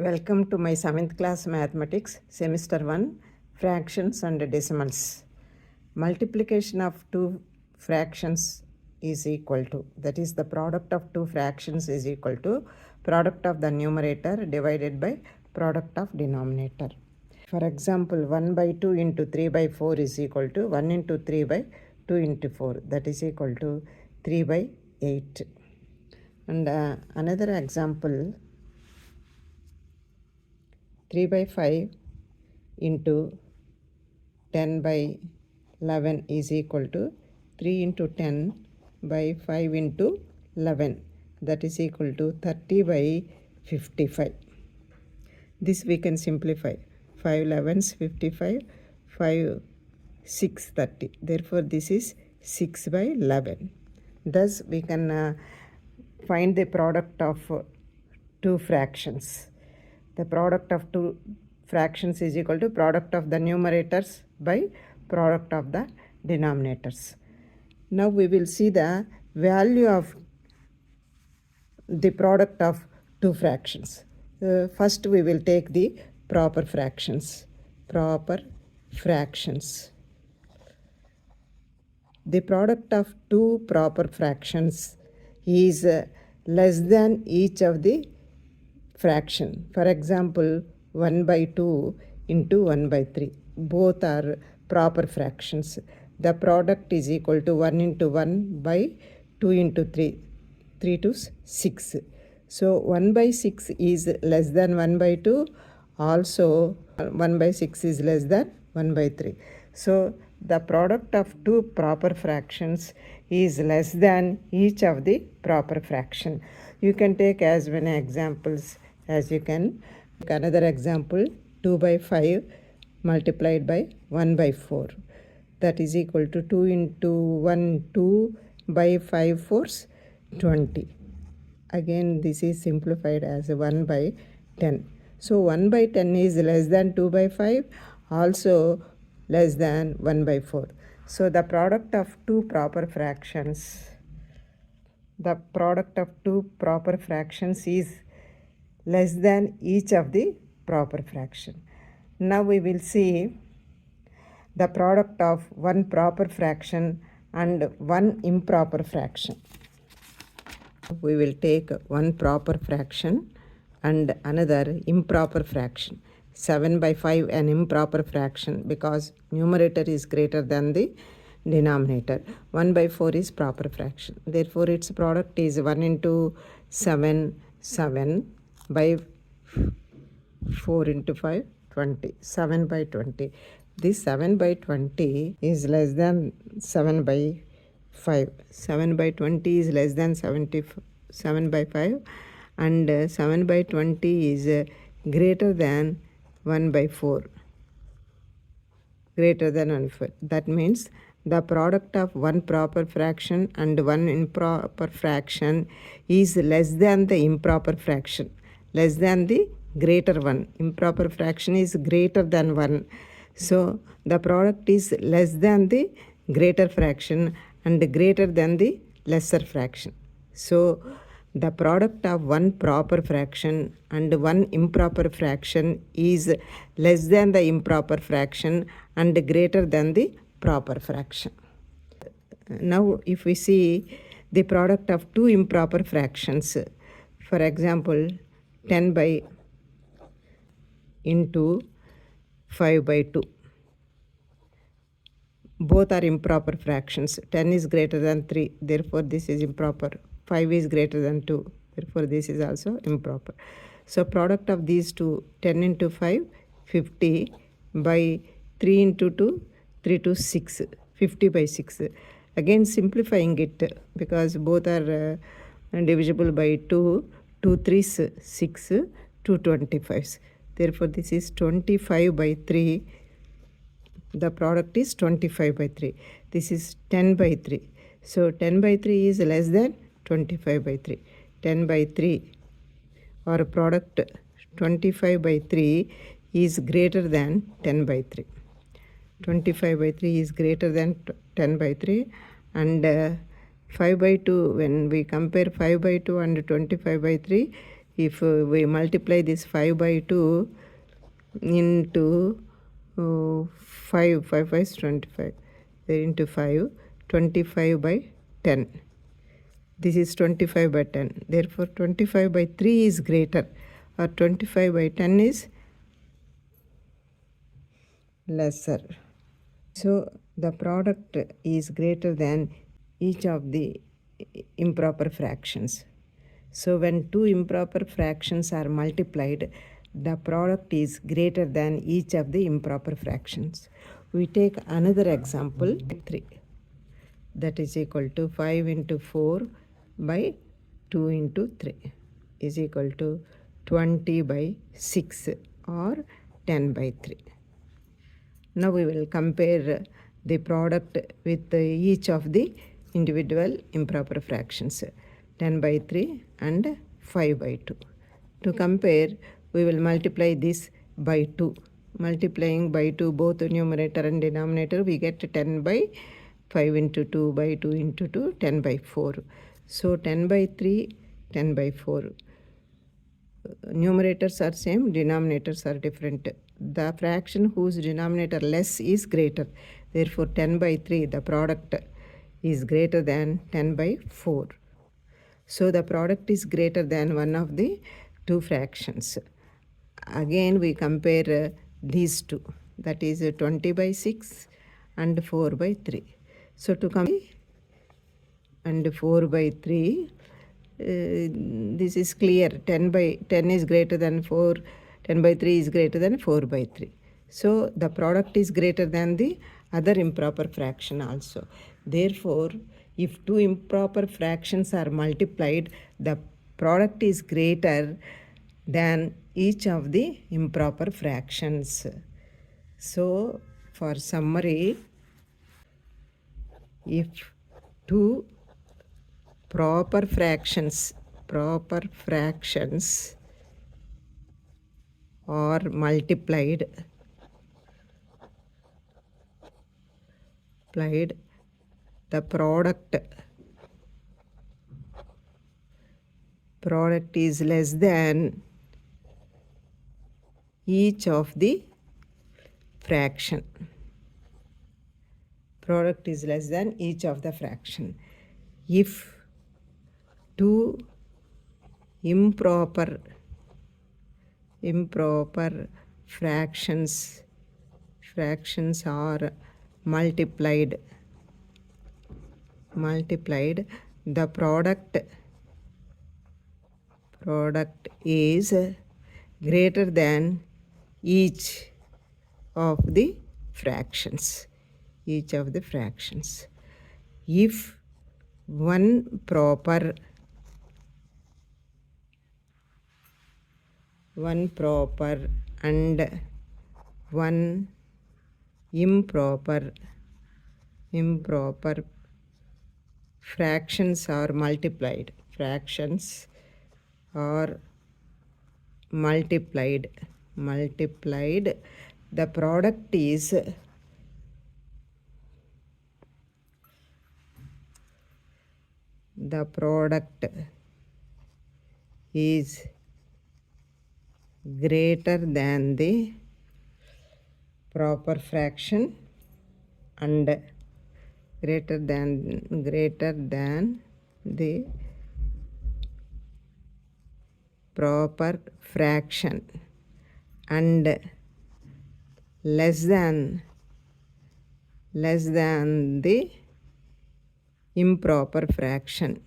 Welcome to my 7th class mathematics semester 1 fractions and decimals. Multiplication of two fractions is equal to, that is the product of two fractions is equal to product of the numerator divided by product of denominator. For example, 1 by 2 into 3 by 4 is equal to 1 into 3 by 2 into 4, that is equal to 3 by 8. And another example, 3 by 5 into 10 by 11 is equal to 3 into 10 by 5 into 11, that is equal to 30 by 55. This we can simplify. 5 11s 55, 5 6 30. Therefore, this is 6 by 11. Thus, we can find the product of two fractions. The product of two fractions is equal to product of the numerators by product of the denominators. Now we will see the value of the product of two fractions. First we will take the proper fractions. Proper fractions. The product of two proper fractions is less than each of the fraction. For example, 1 by 2 into 1 by 3. Both are proper fractions. The product is equal to 1 into 1 by 2 into 3. 3 to 6. So 1 by 6 is less than 1 by 2. Also 1 by 6 is less than 1 by 3. So the product of two proper fractions is less than each of the proper fraction. You can take as many examples as you can. Another example, 2 by 5 multiplied by 1 by 4. That is equal to 2 into 1, 2 by 5 fours, 20. Again, this is simplified as 1 by 10. So 1 by 10 is less than 2 by 5, also less than 1 by 4. So the product of two proper fractions, is less than each of the proper fraction. Now we will see the product of one proper fraction and one improper fraction. We will take one proper fraction and another improper fraction. 7 by 5 an improper fraction because numerator is greater than the denominator. 1 by 4 is proper fraction. Therefore, its product is 1 into 7, 7 by 4 into 5, 20. 7 by 20. This 7 by 20 is less than 7 by 5. 7 by 20 is less than 7 by 5, and 7 by 20 is greater than 1 by 4. Greater than 1 by 4. That means the product of one proper fraction and one improper fraction is less than the improper fraction. Less than the greater one. Improper fraction is greater than 1. So the product is less than the greater fraction and greater than the lesser fraction. So the product of one proper fraction and one improper fraction is less than the improper fraction and greater than the proper fraction. Now if we see the product of two improper fractions, for example 10 by into 5 by 2. Both are improper fractions. 10 is greater than 3, therefore this is improper. 5 is greater than 2, therefore this is also improper. So product of these two, 10 into 5, 50 by 3 into 2, 3 to 6, 50 by 6. Again simplifying it because both are divisible by 2, 2 3s 6, 2 25s. Therefore this is 25 by 3. The product is 25 by 3. This is 10 by 3. So 10 by 3 is less than 25 by 3. 10 by 3 or product 25 by 3 is greater than 10 by 3. 25 by 3 is greater than 10 by 3, and 5 by 2, when we compare 5 by 2 and 25 by 3, if we multiply this 5 by 2 into 5 is 25, into 5, 25 by 10. This is 25 by 10. Therefore, 25 by 3 is greater, or 25 by 10 is lesser. So, the product is greater than each of the improper fractions. So, when two improper fractions are multiplied, the product is greater than each of the improper fractions. We take another example, 3. That is equal to 5 into 4 by 2 into 3 is equal to 20 by 6 or 10 by 3. Now we will compare the product with each of the individual improper fractions, 10 by 3 and 5 by 2. To compare, we will multiply this by 2. Multiplying by 2 both numerator and denominator, we get 10 by 5 into 2 by 2 into 2, 10 by 4. So 10 by 3, 10 by 4. Numerators are same, denominators are different. The fraction whose denominator less is greater. Therefore, 10 by 3, the product is greater than 10 by 4. So, the product is greater than one of the two fractions. Again, we compare these two. That is 20 by 6 and 4 by 3. So, to compare and 4 by 3, this is clear. 10 is greater than 4, 10 by 3 is greater than 4 by 3. So the product is greater than the other improper fraction also. Therefore, if two improper fractions are multiplied, the product is greater than each of the improper fractions. So for summary, if two proper fractions are multiplied, the product is less than each of the fraction. Product is less than each of the fraction. If two improper fractions are multiplied, the product is greater than each of the fractions. If one proper and one improper fractions are multiplied, the product is greater than the proper fraction and greater than the proper fraction and less than the improper fraction.